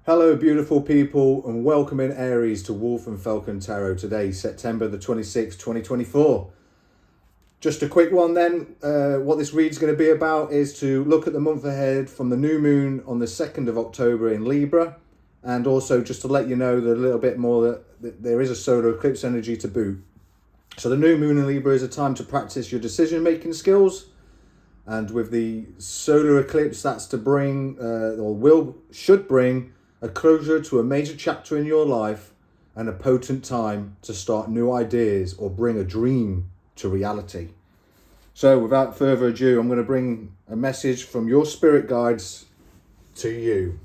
Hello, beautiful people, and welcome in Aries to Wolf and Falcon Tarot today, September the 26th, 2024. Just a quick one then. What this read's going to be about is to look at the month ahead from the new moon on the 2nd of October in Libra, and also just to let you know that a little bit more that there is a solar eclipse energy to boot. So the new moon in Libra is a time to practice your decision-making skills. And with the solar eclipse, that's to bring, should bring, a closure to a major chapter in your life and a potent time to start new ideas or bring a dream to reality. So without further ado, I'm going to bring a message from your spirit guides to you.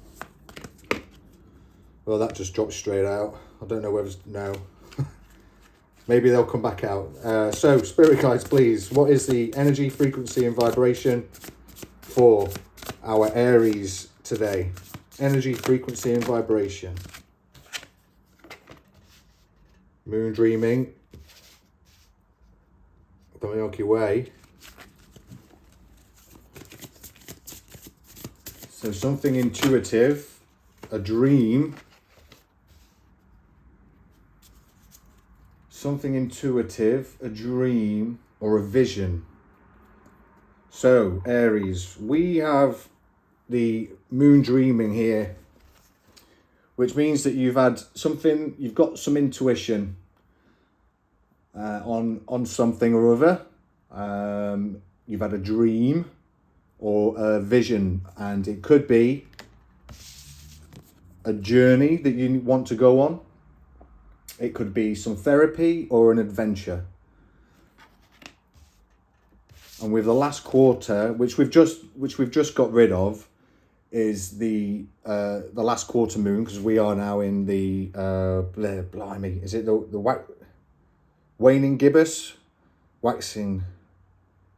Well, that just dropped straight out. I don't know whether no. Maybe they'll come back out. So spirit guides, please, what is the energy, frequency and vibration for our Aries today? Energy, frequency and vibration. Moon dreaming. The Milky Way. So something intuitive, a dream. Something intuitive, a dream or a vision. So Aries, we have the moon dreaming here, which means that you've got some intuition on something or other. You've had a dream or a vision, and it could be a journey that you want to go on. It could be some therapy or an adventure. And with the last quarter, which we've just got rid of, is the last quarter moon, because we are now in the blimey, is it the waning gibbous, waxing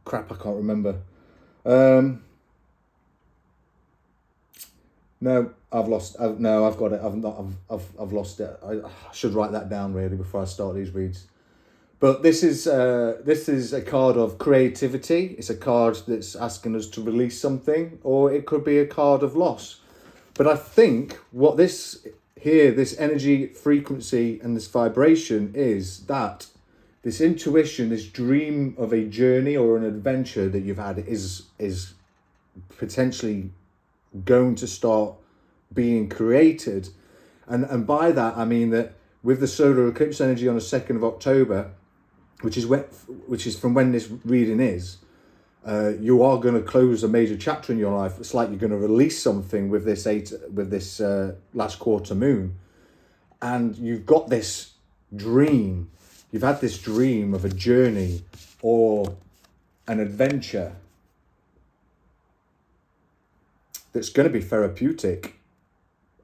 crap? I can't remember. No, I've got it. I've lost it. I should write that down really before I start these reads. But this is a card of creativity. It's a card that's asking us to release something, or it could be a card of loss. But I think what this energy, frequency, and this vibration is that this intuition, this dream of a journey or an adventure that you've had is potentially going to start being created. And by that, I mean that with the solar eclipse energy on the 2nd of October, which is from when this reading is, you are going to close a major chapter in your life. It's like you're going to release something with this last quarter moon, and you've got this dream. You've had this dream of a journey or an adventure that's going to be therapeutic,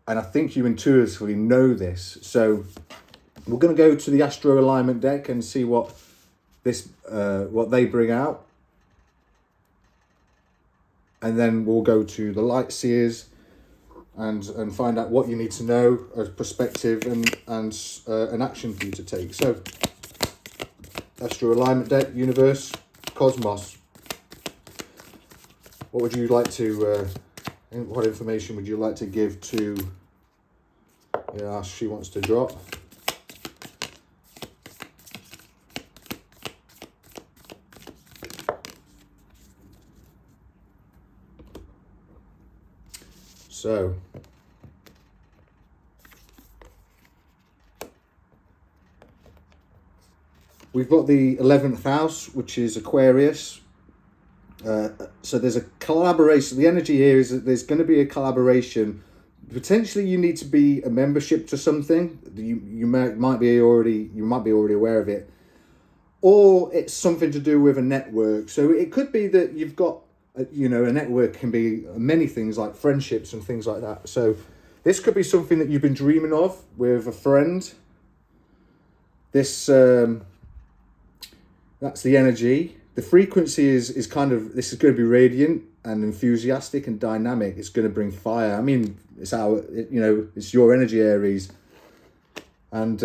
and I think you intuitively know this. So we're going to go to the Astro Alignment deck and see what they bring out, and then we'll go to the Light Seers and find out what you need to know as perspective and an action for you to take. So Astro Alignment deck, universe, cosmos. What would you like to? What information would you like to give to? Yeah, she wants to drop. So, we've got the 11th house, which is Aquarius. So there's a collaboration. The energy here is that there's going to be a collaboration. Potentially, you need to be a membership to something. You might be already aware of it, or it's something to do with a network. So it could be that you've got a network can be many things like friendships and things like that. So this could be something that you've been dreaming of with a friend. This that's the energy. The frequency is kind of, this is going to be radiant and enthusiastic and dynamic. It's going to bring fire. I mean, it's it's your energy, Aries. And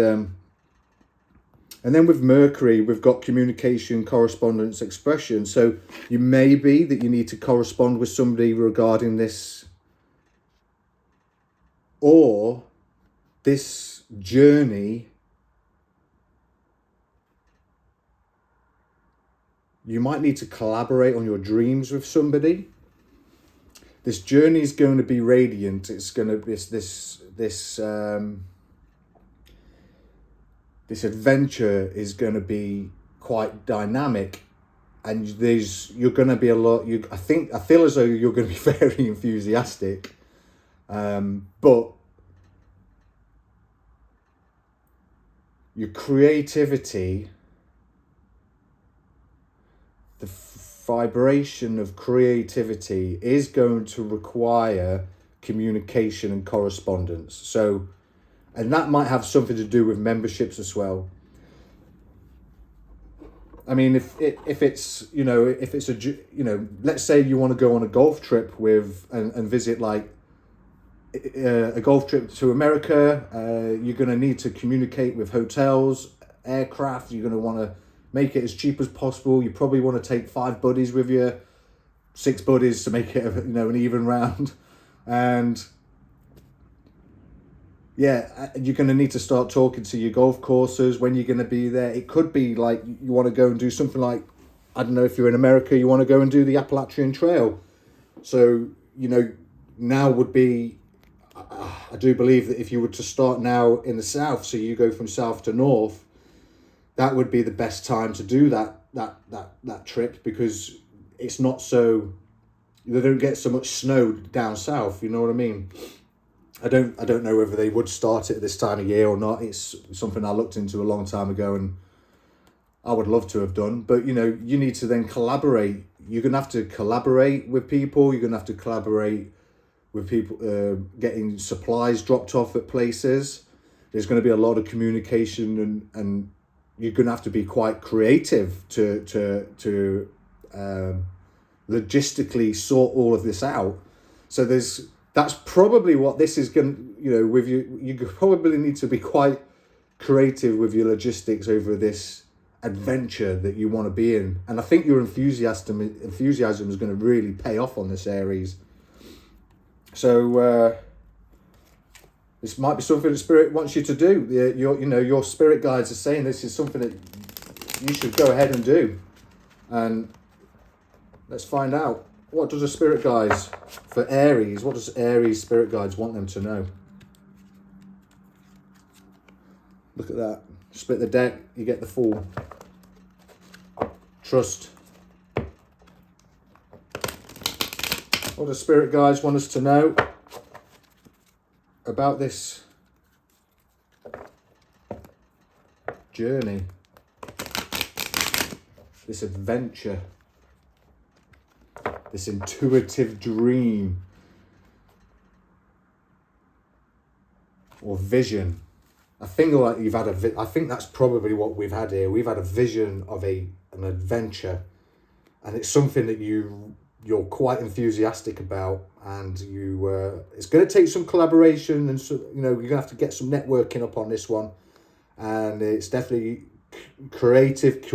then with Mercury, we've got communication, correspondence, expression. So you may be that you need to correspond with somebody regarding this or this journey, you might need to collaborate on your dreams with somebody. This journey is going to be radiant. It's going to be this adventure is going to be quite dynamic, and you're going to be a lot. I feel as though you're going to be very enthusiastic, but your creativity, the vibration of creativity is going to require communication and correspondence. So, and that might have something to do with memberships as well. I mean, if it's, let's say you want to go on a golf trip and visit like a golf trip to America, you're going to need to communicate with hotels, aircraft. You're going to want to make it as cheap as possible. You probably want to take 5 buddies with you, 6 buddies to make it, an even round. And yeah, you're going to need to start talking to your golf courses when you're going to be there. It could be like you want to go and do something like, I don't know, if you're in America, you want to go and do the Appalachian Trail. So, now would be, I do believe that if you were to start now in the south, so you go from south to north, that would be the best time to do that trip, because it's not so, they don't get so much snow down south, you know what I mean? I don't know whether they would start it at this time of year or not. It's something I looked into a long time ago and I would love to have done. But, you need to then collaborate. You're going to have to collaborate with people. You're going to have to collaborate with people, getting supplies dropped off at places. There's going to be a lot of communication, and you're going to have to be quite creative to logistically sort all of this out. So that's probably what this is going to, with you probably need to be quite creative with your logistics over this adventure that you want to be in. And I think your enthusiasm is going to really pay off on this, Aries. So this might be something that Spirit wants you to do. Your spirit guides are saying this is something that you should go ahead and do. And let's find out. What does the spirit guides for Aries? What does Aries spirit guides want them to know? Look at that. Split the deck, you get the Fool. Trust. What does spirit guides want us to know about this journey, this adventure, this intuitive dream or vision? I think like you've had I think that's probably what we've had here. We've had a vision of an adventure, and it's something that you're quite enthusiastic about, and it's going to take some collaboration, and so you're going to have to get some networking up on this one, and it's definitely creative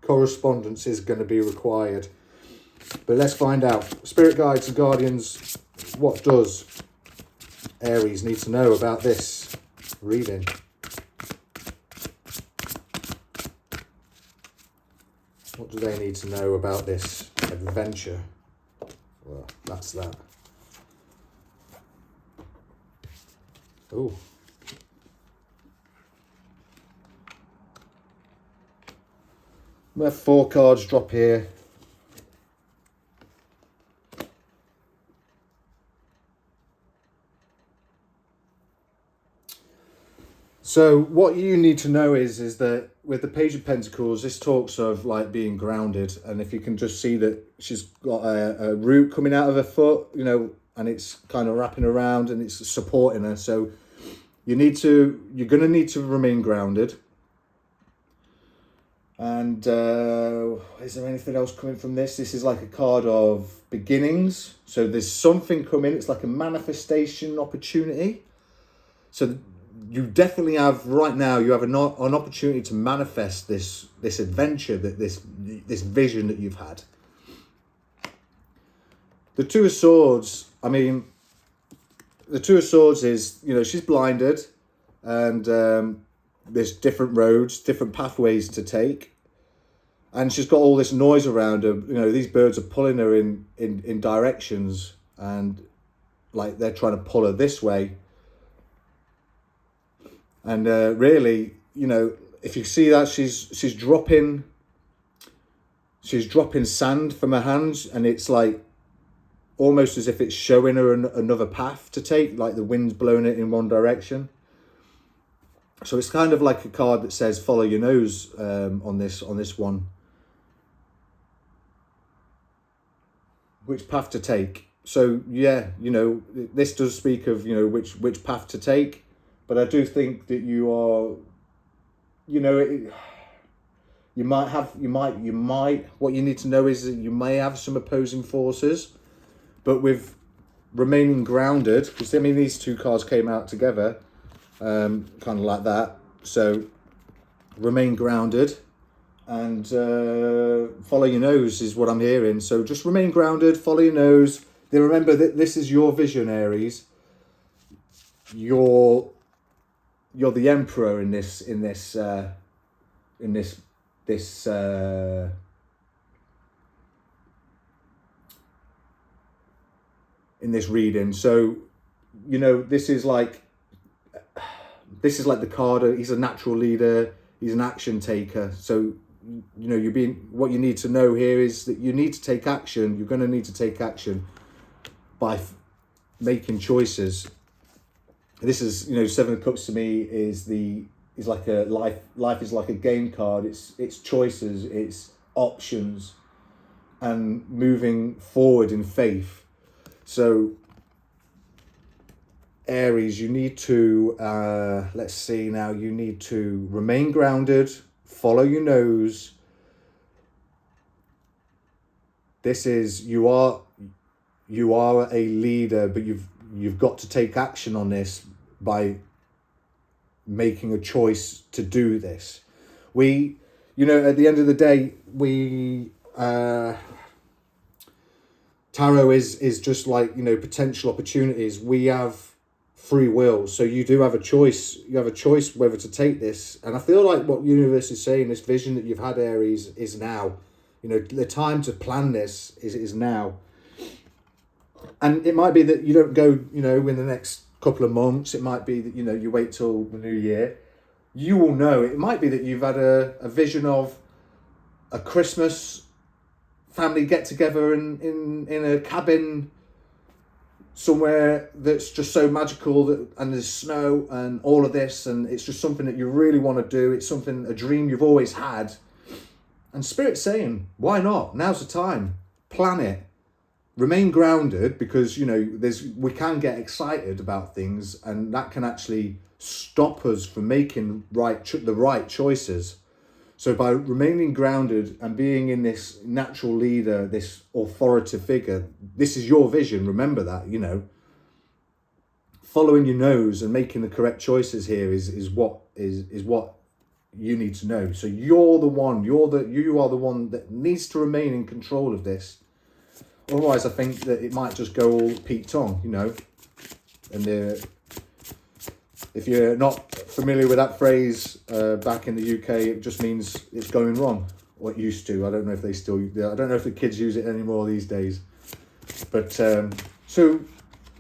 correspondence is going to be required. But let's find out. Spirit guides and guardians, what does Aries need to know about this reading? What do they need to know about this adventure? Well, that's that. Oh. We have 4 cards drop here. So what you need to know is that with the Page of Pentacles, this talks of like being grounded. And if you can just see that she's got a root coming out of her foot, and it's kind of wrapping around and it's supporting her. So you're going to need to remain grounded. And is there anything else coming from this? This is like a card of beginnings. So there's something coming. It's like a manifestation opportunity. So you definitely have right now, you have an opportunity to manifest this adventure, this vision that you've had. The Two of Swords, I mean, the Two of Swords is, she's blinded, and there's different roads, different pathways to take, and she's got all this noise around her. These birds are pulling her in directions, and like they're trying to pull her this way. And really, if you see that, she's dropping sand from her hands, and it's like almost as if it's showing her another path to take, like the wind's blowing it in one direction. So it's kind of like a card that says follow your nose on this one. Which path to take. So yeah, this does speak of which path to take, but I do think that you are, you might what you need to know is that you may have some opposing forces, but with remaining grounded, because these two cards came out together, kind of like that. So remain grounded and follow your nose is what I'm hearing. So just remain grounded, follow your nose. Then remember that this is your vision, Aries. You're the emperor in this reading. So this is like the card. He's a natural leader. He's an action taker. So what you need to know here is that you need to take action. You're going to need to take action by making choices. This is Seven of Cups to me is like a life is like a game card. It's choices, it's options, and moving forward in faith. So Aries, you need to let's see now, you need to remain grounded, follow your nose. This is you are a leader, but you've got to take action on this by making a choice to do this. We at the end of the day, we tarot is just like potential opportunities. We have free will, so you do have a choice. You have a choice whether to take this, and I feel like what universe is saying, this vision that you've had, Aries, is now. The time to plan this is now. And it might be that you don't go in the next couple of months. It might be that you wait till the new year. You will know. It might be that you've had a vision of a Christmas family get together in a cabin somewhere that's just so magical, and there's snow and all of this, and it's just something that you really want to do. It's a dream you've always had, and Spirit's saying, why not? Now's the time. Plan it. Remain grounded, because we can get excited about things, and that can actually stop us from making the right choices. So by remaining grounded and being in this natural leader, this authoritative figure, this is your vision. Remember that, following your nose and making the correct choices here is what you need to know. So you're the one. You are the one that needs to remain in control of this. Otherwise, I think that it might just go all Pete Tong, And if you're not familiar with that phrase back in the UK, it just means it's going wrong, or it used to. I don't know if I don't know if the kids use it anymore these days. But so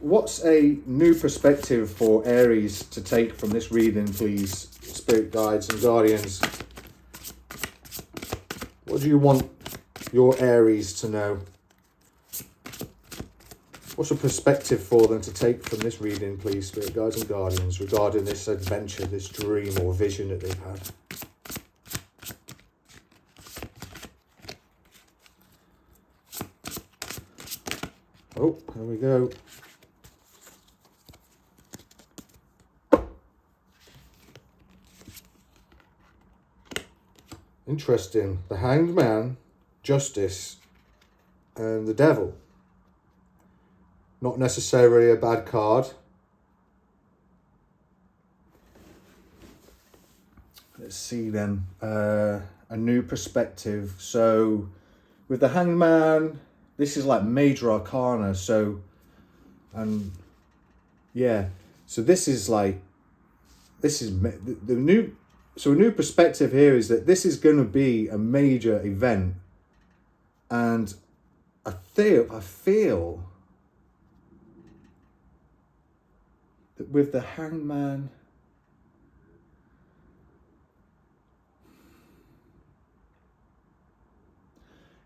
what's a new perspective for Aries to take from this reading, please? Spirit guides and guardians. What do you want your Aries to know? What's a perspective for them to take from this reading, please, Spirit guides and guardians, regarding this adventure, this dream or vision that they've had? Oh, there we go. Interesting. The Hanged Man, Justice, and the Devil. Not necessarily a bad card. Let's see then. A new perspective. So with the Hanged Man, this is like major arcana. So, and Yeah. So this is like, this is the new, so a new perspective here is that this is going to be a major event. And I feel that with the Hangman,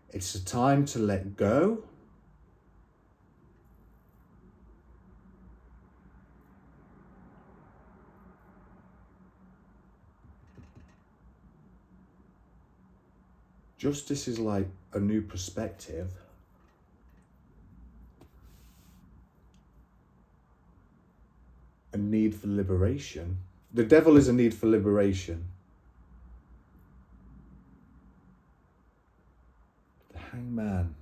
it's a time to let go. Justice is like a new perspective. A need for liberation. The devil is a need for liberation. The hangman.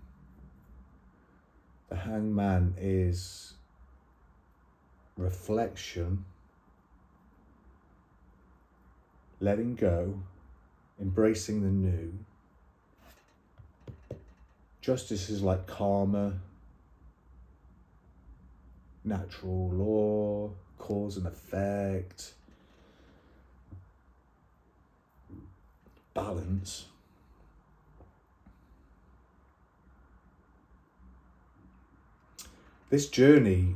The hangman is reflection, letting go, embracing the new. Justice is like karma, natural law, cause and effect, balance. This journey,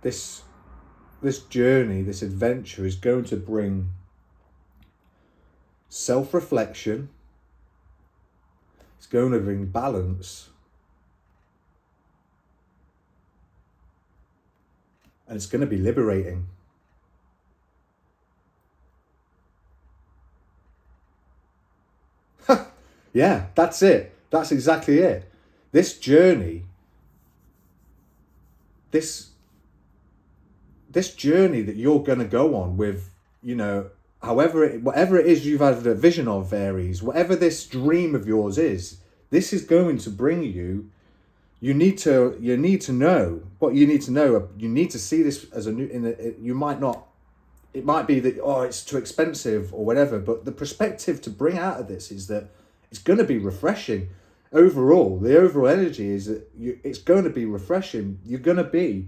this adventure is going to bring self-reflection. It's going to bring balance. And it's going to be liberating. Yeah, that's it. That's exactly it. This journey, this journey that you're going to go on with, you know, whatever it is you've had a vision of, Aries, whatever this dream of yours is, this is going to bring you. You need to know what you need to know. You need to see this as a new. You might not. It might be that, oh, it's too expensive or whatever. But the perspective to bring out of this is that it's going to be refreshing. Overall, the overall energy is that it's going to be refreshing. You're going to be,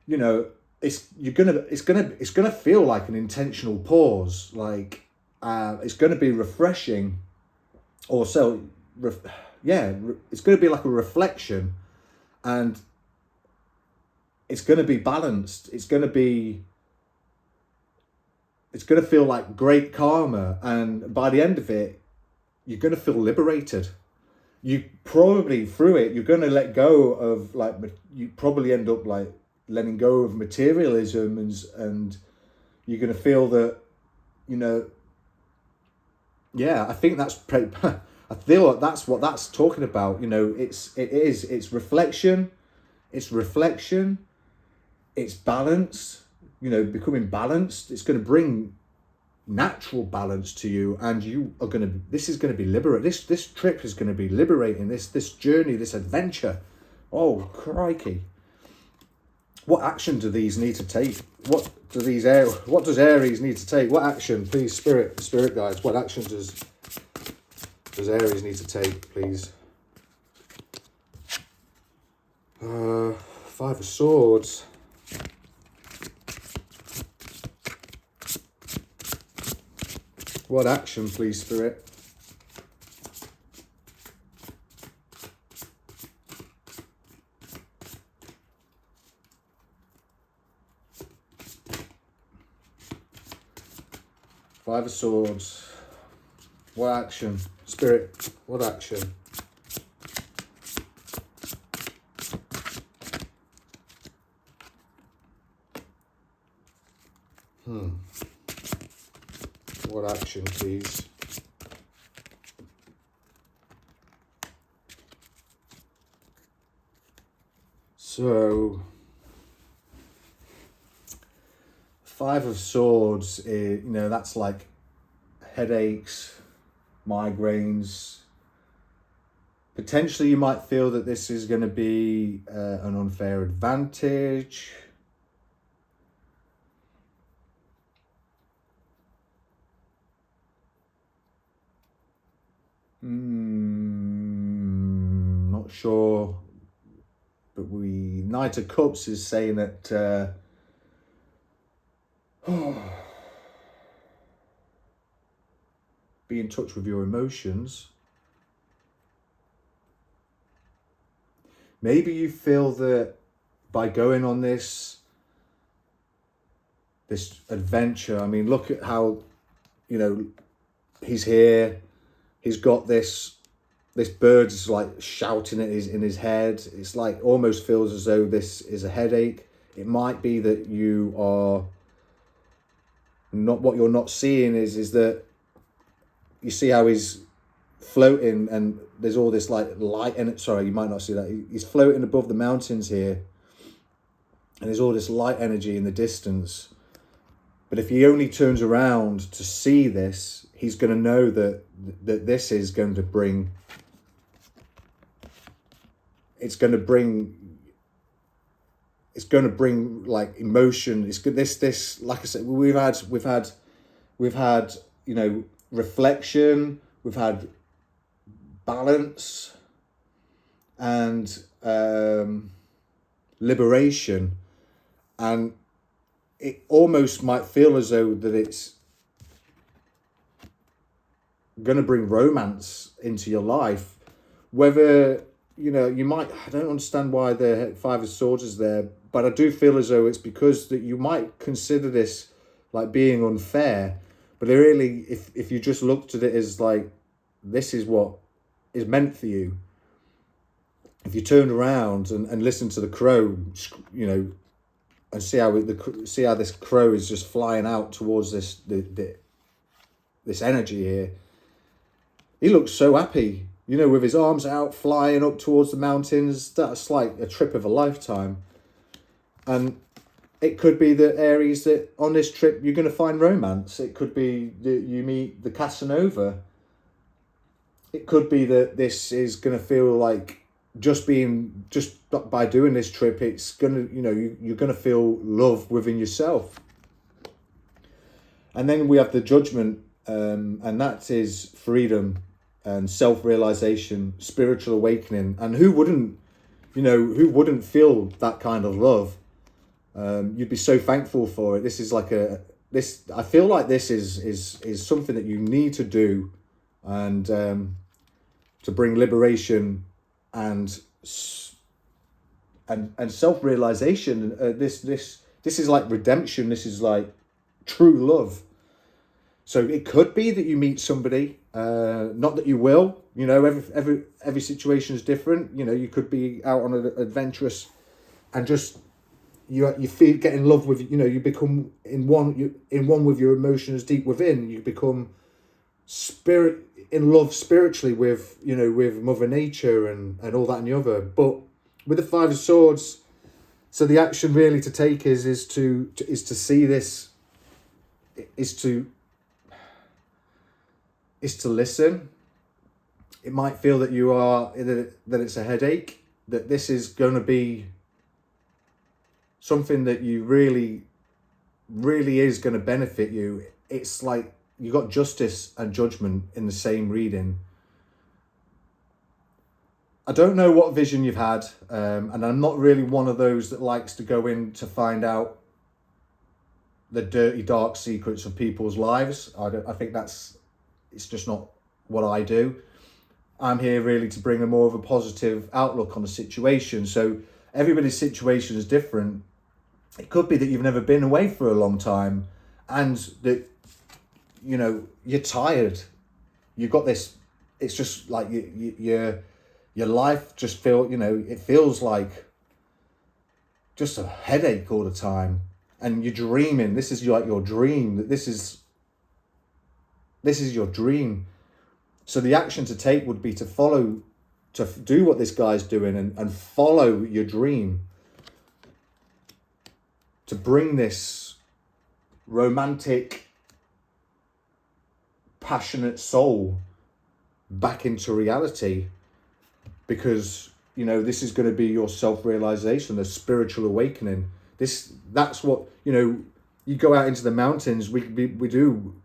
you know, it's gonna feel like an intentional pause. Like it's going to be refreshing, or so. It's going to be like a reflection, and it's going to be balanced. It's going to feel like great karma, and by the end of it, you're going to feel liberated. You probably, through it, you're going to let go of, like, you probably end up like letting go of materialism, and you're going to feel that, you know, yeah, I think that's I feel like that's what that's talking about. You know, it's reflection, it's balance. You know, becoming balanced. It's going to bring natural balance to you, and you are going to. This is going to be liberating. This trip is going to be liberating. This journey, this adventure. Oh, crikey! What action do these need to take? What does Aries need to take? What action, please, spirit guides? What action does Aries need to take, please? Five of Swords. What action, please, Spirit? Five of Swords. What action? Spirit, what action? What action, please? So, Five of Swords, you know, that's like headaches, migraines. Potentially you might feel that this is going to be an unfair advantage. Not sure. But Knight of Cups is saying that Be in touch with your emotions. Maybe you feel that by going on this adventure, I mean, look at how, you know, he's here, he's got this bird's like shouting at in his head. It's like almost feels as though this is a headache. It might be that you are not, what you're not seeing is that you see how he's floating and there's all this like light, and sorry, you might not see that. He's floating above the mountains here and there's all this light energy in the distance. But if he only turns around to see this, he's going to know that this is going to bring, it's going to bring like emotion. It's good. This, like I said, we've had, you know, reflection, we've had balance and liberation, and it almost might feel as though that it's going to bring romance into your life. Whether, you know, you might, I don't understand why the Five of Swords is there, but I do feel as though it's because that you might consider this like being unfair, but really, if you just looked at it as like, this is what is meant for you. If you turned around and listened to the crow, you know, and see how this crow is just flying out towards this energy here. He looks so happy, you know, with his arms out, flying up towards the mountains. That's like a trip of a lifetime. And it could be that, Aries, that on this trip you're going to find romance. It could be that you meet the Casanova. It could be that this is going to feel like just by doing this trip, it's going to, you know, you're going to feel love within yourself. And then we have the Judgment, and that is freedom and self-realization, spiritual awakening. And who wouldn't feel that kind of love? You'd be so thankful for it. This is like I feel like this is something that you need to do, and to bring liberation and self-realization. This is like redemption. This is like true love. So it could be that you meet somebody, not that you will, you know, every situation is different. You know, you could be out on an adventurous and just you feel get in love with, you know, you become in one with your emotions deep within. You become in love spiritually with, you know, with Mother Nature and all that and the other. But with the Five of Swords, so the action really to take is to see this, is to listen. It might feel that that it's a headache, that this is going to be something that you really is going to benefit you. It's like you got Justice and Judgment in the same reading. I don't know what vision you've had, and I'm not really one of those that likes to go in to find out the dirty, dark secrets of people's lives. I think it's just not what I do. I'm here really to bring a more of a positive outlook on the situation. So everybody's situation is different. It could be that you've never been away for a long time, and that, you know, you're tired. You've got this, it's just like your life just it feels like just a headache all the time. And you're dreaming, this is like your dream, that this is your dream. So the action to take would be to do what this guy's doing and follow your dream. To bring this romantic, passionate soul back into reality, because, you know, this is going to be your self-realization, the spiritual awakening. That's what, you know, you go out into the mountains, we do,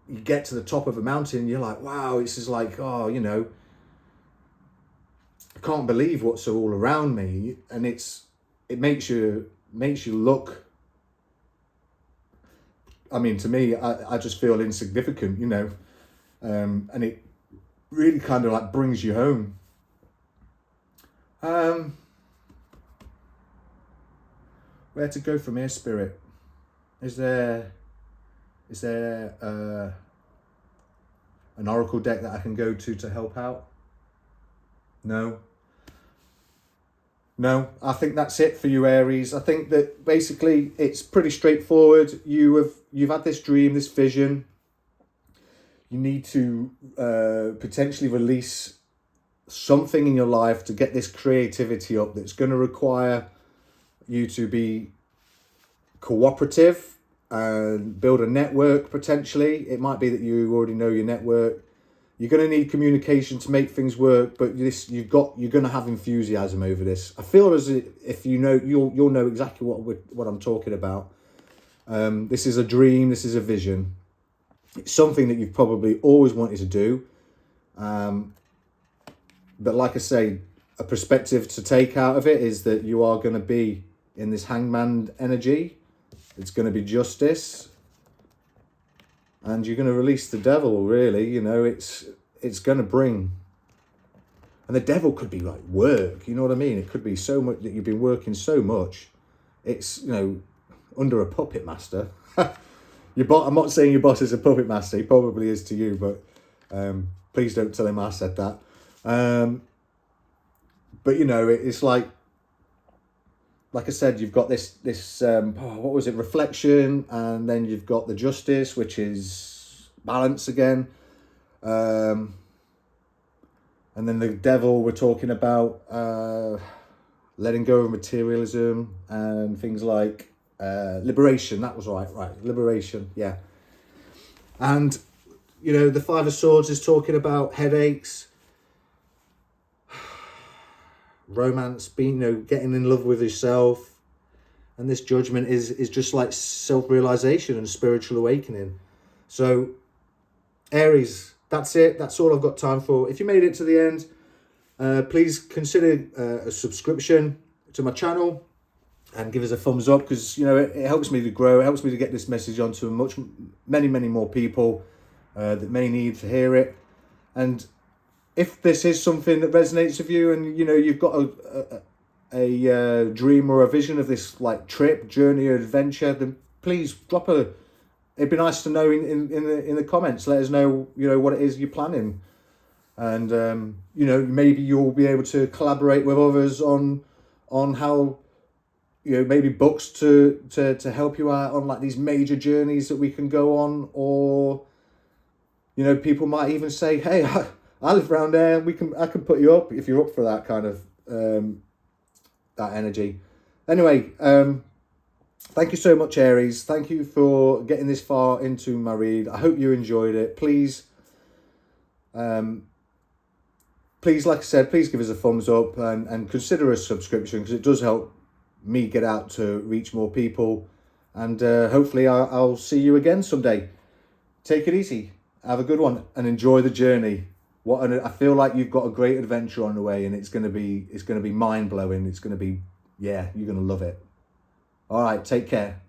you get to the top of a mountain, you're like, wow, this is like, oh, you know, I can't believe what's all around me. And it makes you look, I mean, to me, I just feel insignificant, you know, and it really kind of like brings you home. Where to go from here, Spirit? Is there an oracle deck that I can go to help out? No. No, I think that's it for you, Aries. I think that basically it's pretty straightforward. You've had this dream, this vision. You need to potentially release something in your life to get this creativity up that's going to require you to be cooperative and build a network potentially. It might be that you already know your network. You're going to need communication to make things work, but you're going to have enthusiasm over this. I feel as if you know, you'll know exactly what I'm talking about. This is a dream. This is a vision. It's something that you've probably always wanted to do. But like I say, a perspective to take out of it is that you are going to be in this hangman energy. It's going to be justice. And you're going to release the devil, really. You know, it's going to bring... And the devil could be like work, you know what I mean? It could be so much that you've been working so much. It's, you know, under a puppet master. I'm not saying your boss is a puppet master. He probably is to you, but please don't tell him I said that. But, you know, it's like I said, you've got this what was it, reflection, and then you've got the justice, which is balance again. And then the devil, we're talking about letting go of materialism and things like liberation. That was right, liberation, yeah. And, you know, the Five of Swords is talking about headaches, romance, being, you know, getting in love with yourself, and this Judgment is just like self-realization and spiritual awakening. So Aries, that's it. That's all I've got time for. If you made it to the end, please consider a subscription to my channel and give us a thumbs up, because, you know, it helps me to grow. It helps me to get this message onto many more people that may need to hear it. And if this is something that resonates with you, and, you know, you've got a dream or a vision of this like trip, journey, or adventure, then please drop it'd be nice to know in the comments. Let us know, you know, what it is you're planning, and you know, maybe you'll be able to collaborate with others on how, you know, maybe books to help you out on like these major journeys that we can go on. Or, you know, people might even say, hey, I live around there. I can put you up if you're up for that kind of that energy. Anyway, thank you so much, Aries. Thank you for getting this far into my read. I hope you enjoyed it. Please, like I said, please give us a thumbs up and consider a subscription, because it does help me get out to reach more people. And hopefully I'll see you again someday. Take it easy. Have a good one and enjoy the journey. I feel like you've got a great adventure on the way, and it's gonna be mind blowing. It's gonna be, yeah, you're gonna love it. All right, take care.